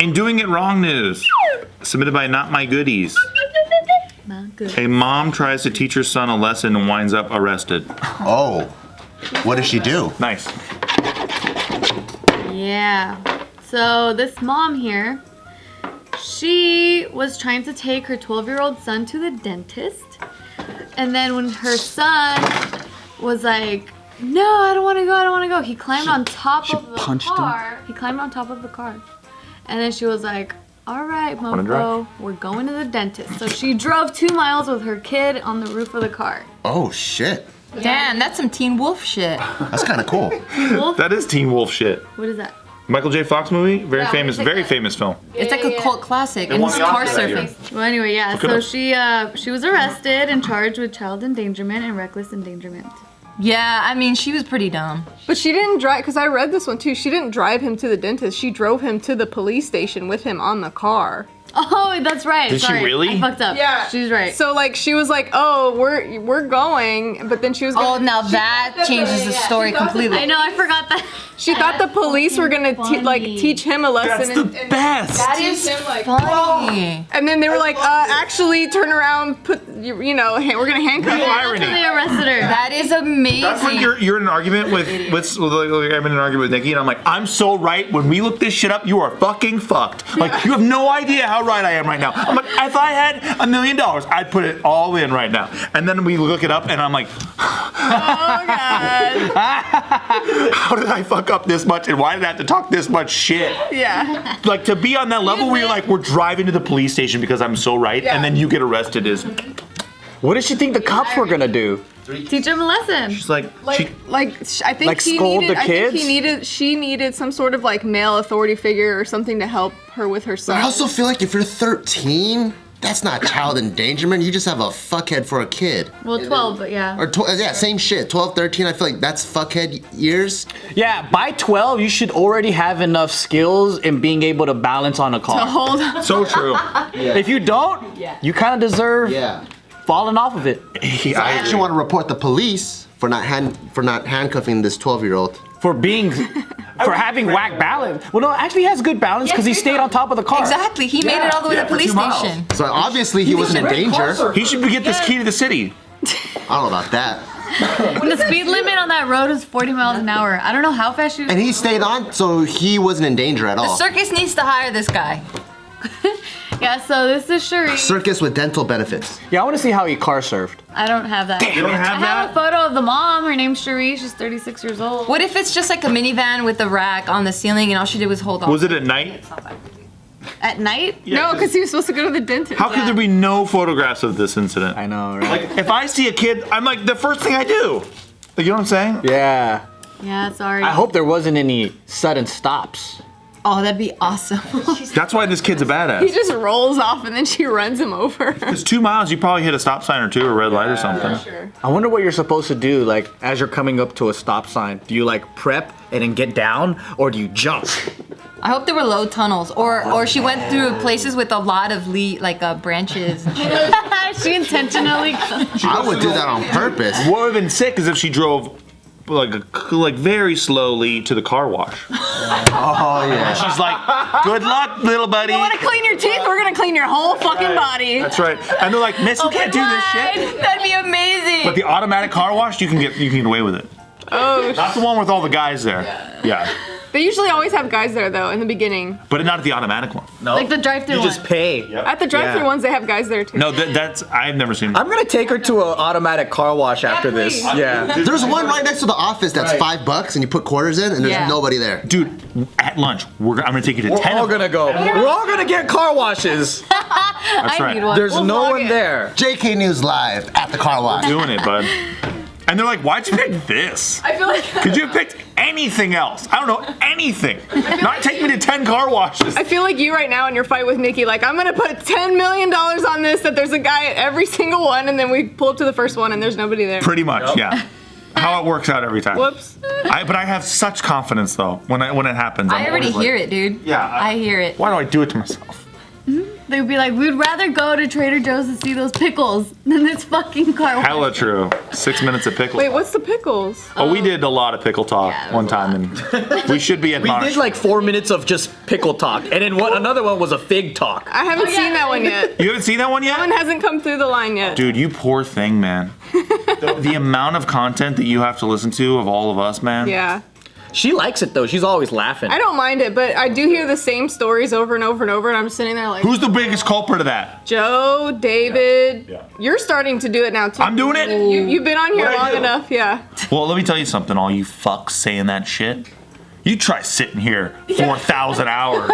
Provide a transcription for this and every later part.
In Doing It Wrong news, submitted by Not My Goodies. A mom tries to teach her son a lesson and winds up arrested. Oh. What does she do? Nice. Yeah. So this mom here, she was trying to take her 12-year-old son to the dentist. And then when her son was like, no, I don't want to go, he climbed on top of the car. He climbed on top of the car. And then she was like, all right, Mofo, we're going to the dentist. So she drove 2 miles with her kid on the roof of the car. Oh, shit. Damn, that's some Teen Wolf shit. That's kind of cool. Wolf? That is Teen Wolf shit. What is that? Michael J. Fox movie? Very famous film. It's like a cult classic. And it's car surfing. Well, anyway, yeah. So she was arrested and charged with child endangerment and reckless endangerment. Yeah, I mean, she was pretty dumb. But she didn't drive, because I read this one too. She didn't drive him to the dentist. She drove him to the police station with him on the car. Oh, that's right. Did she really? I fucked up. Yeah. She's right. So like she was like, oh, we're going, but then she was Oh, now that changes the story completely. I know, I forgot that. She thought the police were gonna teach him a lesson. That's the best. That is funny. And then they were like, actually, turn around, put we're gonna handcuff Real you. irony. They arrested her. That is amazing. That's when you're in an argument with I'm in an argument with Nikki, and I'm like, I'm so right. When we look this shit up, you are fucking fucked. Like, you have no idea how right I am right now. I'm like, if I had $1 million, I'd put it all in right now. And then we look it up, and I'm like, Oh god. how did I fuck up this much, and why did I have to talk this much shit? Yeah. Like, to be on that level where you're like, we're driving to the police station because I'm so right, and then you get arrested is. What did she think the cops were gonna do? Teach him a lesson. She's like, I think Like scold the kids? She needed some sort of like male authority figure or something to help her with her son. I also feel like if you're 13, that's not child endangerment. You just have a fuckhead for a kid. Well, 12, but yeah. Or same shit. 12, 13, I feel like that's fuckhead years. Yeah, by 12, you should already have enough skills in being able to balance on a car. To hold on. so true. If you don't, you kind of deserve falling off of it. So I actually want to report the police for not handcuffing this 12-year-old. For having whack balance. Well, no, actually he has good balance because he stayed on top of the car. Exactly. He made it all the way to the police station. So obviously he wasn't in danger. He should get this key to the city. I don't know about that. The speed limit on that road is 40 miles an hour. I don't know how fast you. And he stayed on, so he wasn't in danger at The all. circus needs to hire this guy. Yeah, so this is Cherie. Circus with dental benefits. Yeah, I want to see how he car surfed. I don't have that. You don't have I have a photo of the mom. Her name's Cherie. She's 36 years old. What if it's just like a minivan with a rack on the ceiling and all she did was hold on? Was it at night? At night? Yeah, No, because he was supposed to go to the dentist. How could there be no photographs of this incident? I know, right? Like, if I see a kid, I'm like, the first thing I do. Like, you know what I'm saying? Yeah. Yeah, sorry. I hope there wasn't any sudden stops. Oh, that'd be awesome. That's why this kid's a He badass. just rolls off and then she runs him over. It's 2 miles, you probably hit a stop sign or two, or a red light or something. Sure. I wonder what you're supposed to do, like, as you're coming up to a stop sign. Do you, like, prep and then get down, or do you jump? I hope there were low tunnels, or she went through places with a lot of branches. She intentionally. I would do that on purpose. What would have been sick is if she drove like very slowly to the car wash. Oh yeah. She's like, good luck, little buddy. You want to clean your teeth? We're gonna clean your whole fucking body. That's right. And they're like, miss, you can't do this shit. That'd be amazing. But the automatic car wash, you can get away with it. Oh. Not the one with all the guys there. Yeah. They usually always have guys there though in the beginning. But not at the automatic one. No. Like the drive-through one. You just pay. At the drive-through ones, they have guys there too. No, that's I've never seen. I'm gonna take her to an automatic car wash after this. please. Yeah. There's one right next to the office that's $5 and you put quarters in and there's nobody there. Dude, at lunch, I'm gonna take you to We're 10. all gonna go. We're all gonna get car washes. That's I right. need one. There's We'll no vlog one it. there. JK News Live at the car wash. Doing it, bud. And they're like, why'd you pick this? I feel like Could you have picked anything else? I don't know, anything. Not take me to 10 car washes. I feel like you right now in your fight with Nikki. Like I'm gonna put $10 million on this. That there's a guy at every single one, and then we pull up to the first one, and there's nobody there. Pretty much, yeah. How it works out every time. Whoops. But I have such confidence though when it happens. I already hear it, dude. Yeah, I hear it. Why do I do it to myself? they'd be like, we'd rather go to Trader Joe's to see those pickles than this fucking car wash. Hella true. 6 minutes of pickles. Wait, what's the pickles? Oh, we did a lot of pickle talk one time, and we should be We admonished. did like 4 minutes of just pickle talk, and then another one was a fig talk. I haven't seen that one yet. You haven't seen that one yet? That one hasn't come through the line yet. Dude, you poor thing, man. The amount of content that you have to listen to of all of us, man. Yeah. She likes it though. She's always laughing. I don't mind it, but I do hear the same stories over and over and over, and I'm sitting there like, Who's the biggest culprit of that? Joe, David, Yeah. you're starting to do it now too. I'm doing it? You've been on here What'd I long do? enough, yeah. Well, let me tell you something, all you fucks saying that shit. You try sitting here 4,000 hours,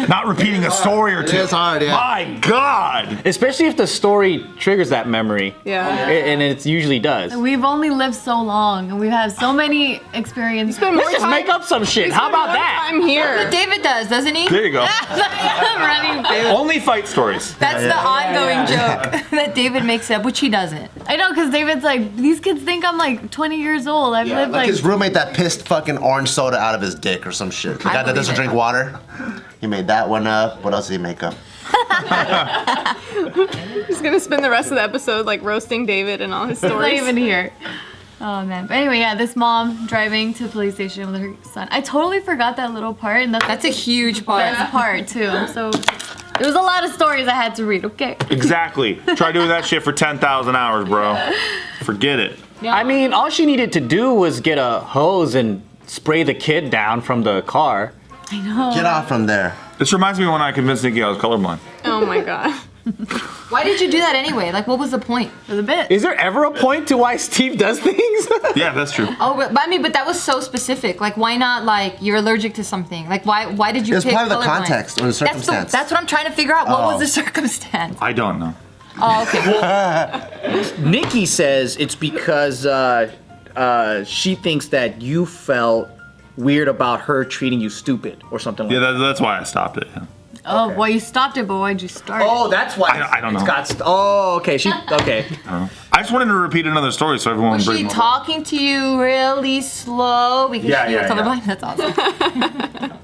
not repeating a story or two. is hard, yeah. My God. Especially if the story triggers that memory. Yeah. And it usually does. We've only lived so long, and we've had so many experiences. Spend more Let's just time- make up some shit. we How spend about more that? time here. David does, doesn't he? There you go. Running through. Only fight stories. That's the ongoing joke that David makes up, which he doesn't. I know, because David's like, these kids think I'm like 20 years old. I've lived Like like. his roommate that pissed fucking orange soda out of his dick or some shit. The guy that believe doesn't it. drink water. He made that one up. What else did he make up? He's gonna spend the rest of the episode like roasting David and all his He's not stories. even here. Oh man. But anyway, yeah, this mom driving to the police station with her son. I totally forgot that little part, and That's a huge part. best part too. So there was a lot of stories I had to read. Okay. Exactly. Try doing that shit for 10,000 hours, bro. Forget it. I mean, all she needed to do was get a hose and spray the kid down from the car. I know. Get off from there. This reminds me of when I convinced Nikki I was colorblind. Oh my god. Why did you do that anyway? Like, what was the point? For the bit. Is there ever a point to why Steve does things? Yeah, that's true. Oh, but I mean, but that was so specific. Like, why not? Like, you're allergic to something. Like, why did you? It's pick part of the colorblind? context or the circumstance. That's what I'm trying to figure out. What was Oh. the circumstance? I don't know. Oh, okay. Nikki says it's because she thinks that you felt weird about her treating you stupid or something like Yeah, that. that's why I stopped it. Yeah. Oh, well, you stopped it, but why'd you start? Oh, that's why. I don't it's know. got oh, okay. Okay. I just wanted to repeat another story so everyone Was would she bring talking to you really slow because Yeah, you were yeah, colorblind? That's awesome.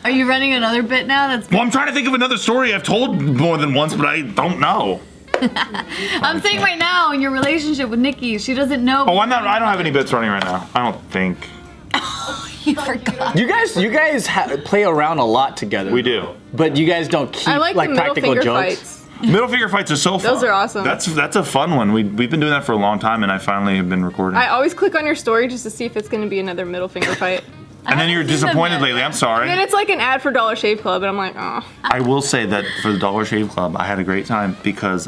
Are you running another bit now? That's. Well, I'm trying to think of another story I've told more than once, but I don't know. I'm saying right now in your relationship with Nikki, she doesn't know. Oh, I'm not. I don't have any bits running right now. I don't think You forgot. You guys play around a lot together. we do. But you guys don't keep I like the middle practical finger jokes. fights. Middle finger fights are so fun. Those are awesome. That's a fun one. We've been doing that for a long time, and I finally have been recording. I always click on your story just to see if it's gonna be another middle finger fight. And then you're disappointed lately. I'm And sorry. it's like an ad for Dollar Shave Club, and I'm like, oh. I will say that for the Dollar Shave Club, I had a great time because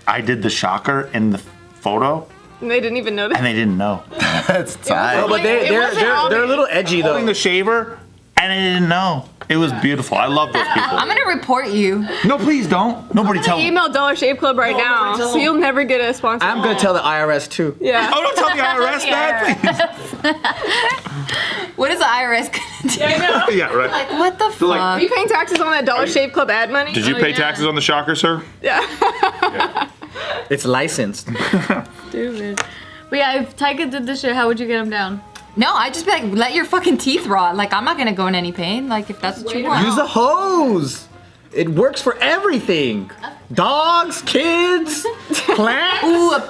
I did the shocker in the photo, And they didn't even know that. and they didn't know. That's tight. Oh, but It wasn't all they're a little edgy though. Holding the shaver, and I didn't know. It was beautiful. I love those people. I'm gonna report you. No, please don't. Nobody tell me. Email Dollar Shave Club right now, so you'll never get a sponsor. I'm gonna tell the IRS too. Yeah. Oh, don't tell the IRS that, please. What is the IRS gonna do? I know. Yeah, right. Like, what the fuck? like- Are you paying taxes on that Dollar Shave Club ad money? Did you pay yeah. taxes on the shocker, sir? Yeah. It's licensed. Stupid. But yeah, if Tyga did this shit, how would you get him down? No, I just be like, let your fucking teeth rot. Like, I'm not gonna go in any pain. Like, if that's what you want. Use the hose. It works for everything. Dogs, kids, plants. Ooh, a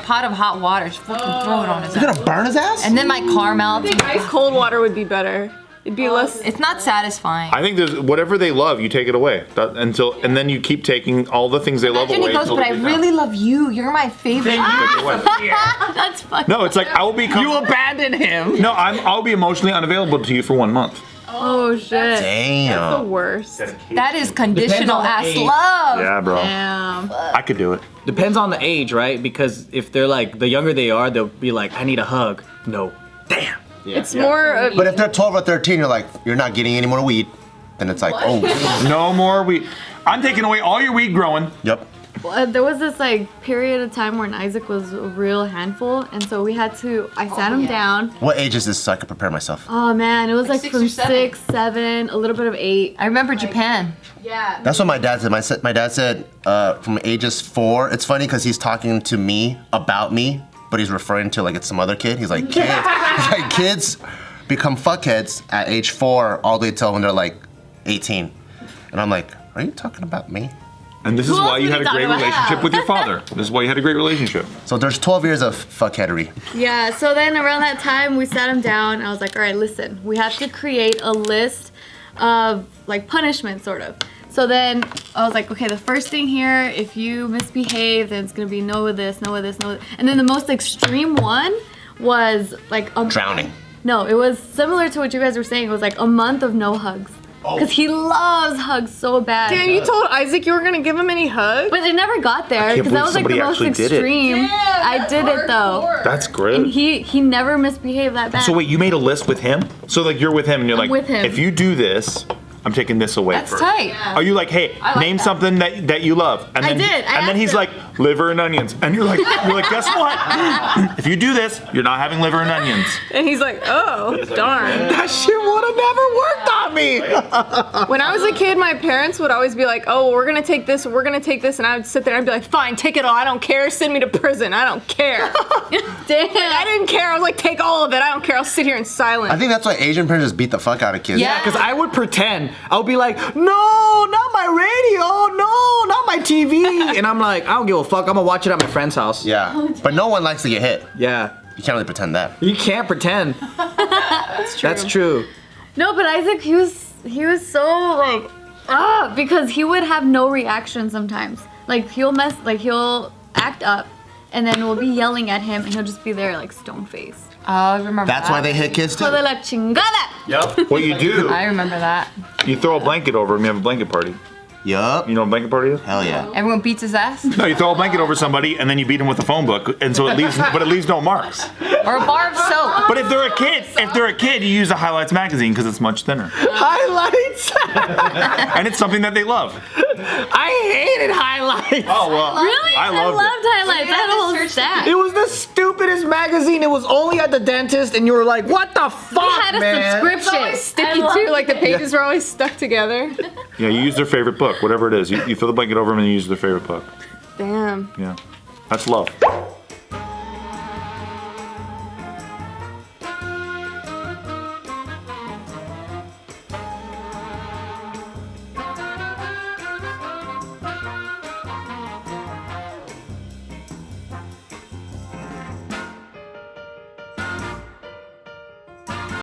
pot of hot water. Just fucking throw it on his You're ass. gonna burn his ass? And then my car melts. Ice cold water would be better. It'd be less. It's not satisfying. I think there's whatever they love, you take it away and then you keep taking all the things they love Imagine away. he goes, until but they I get really love you. You're my favorite. That's fucking. No, it's like I will become. You abandon him. No, I'll be emotionally unavailable to you for 1 month. Oh shit. The Damn. worst. That is conditional on the ass age. love. Yeah, bro. Damn. I could do it. Depends on the age, right? Because if they're like the younger they are, they'll be like, I need a hug. No. Damn. Yeah. It's more of. But if they're 12 or 13, you're like, you're not getting any more weed. Then it's like, oh, No more weed. I'm taking away all your weed growing. yep. There was this like period of time when Isaac was a real handful, and so we had to. I sat him down. What age is this so I can prepare myself? Oh man, it was like 6 from or 7. 6, 7, a little bit of 8. I remember Japan. Yeah. That's what my dad said. My dad said from ages 4. It's funny because he's talking to me about me, but he's referring to like it's some other kid. He's like, kids become fuckheads at age 4 all the way till when they're like 18. And I'm like, are you talking about me? And this is Who why else you would had a he great talk about? relationship with your father. This is why you had a great relationship. So there's 12 years of fuckheadery. Yeah, so then around that time we sat him down. I was like, all right, listen, we have to create a list of like punishment sort of. So then I was like, okay, the first thing here, if you misbehave, then it's gonna be no of this, no of this, no of this. And then the most extreme one was like Drowning. No, it was similar to what you guys were saying. It was like a month of no hugs. Because he loves hugs so bad. Damn, you told Isaac you were gonna give him any hugs? But it never got there can't because that was like the believe most somebody actually did it. extreme. I did it though. That's And great. he never misbehaved that bad. So wait, you made a list with him? So like you're with him and you're like, with him. if you do this, I'm taking this away That's first. tight. Are you like, hey, like name that. something that you love? And I then, did. I and then asked he's him. like, liver and onions. And you're like, guess what? If you do this, you're not having liver and onions. And he's like, oh, darn. That shit would have never worked on me. When I was a kid, my parents would always be like, oh, we're gonna take this, we're gonna take this. And I would sit there and I'd be like, fine, take it all. I don't care. Send me to prison. I don't care. Damn. I didn't care. I was like, take all of it. I don't care. I'll sit here in silence. I think that's why Asian parents just beat the fuck out of kids. Yeah. Because I would pretend. I would be like, no, not my radio. No, not my TV. And I'm like, I don't give a fuck. I'm going to watch it at my friend's house. Yeah. But no one likes to get hit. Yeah. You can't really pretend that. You can't pretend. That's true. No, but Isaac, he was so like, because he would have no reaction sometimes. Like he'll act up, and then we'll be yelling at him, and he'll just be there like stone faced. Oh, I remember That's that. why they hit kids too. Hijo de la chingada. Yep. What you do, I remember that. you throw a blanket over him, you have a blanket party. Yup. You know what a blanket party is? Hell yeah. Everyone beats his ass. No, you throw a blanket over somebody and then you beat them with a phone book, and so it leaves no marks. Or a bar of soap. But if they're a kid, you use a Highlights magazine because it's much thinner, Highlights. and it's something that they love. I hated highlights. Oh well, Really? I loved it. highlights. I had a whole stack. It was the stupidest magazine. It was only at the dentist, and you were like, what the fuck, We had a man? subscription. Sticky too, like the pages were always stuck together. Yeah, you use their favorite book, whatever it is. You throw the blanket over them and you use their favorite book. Damn. Yeah, that's love.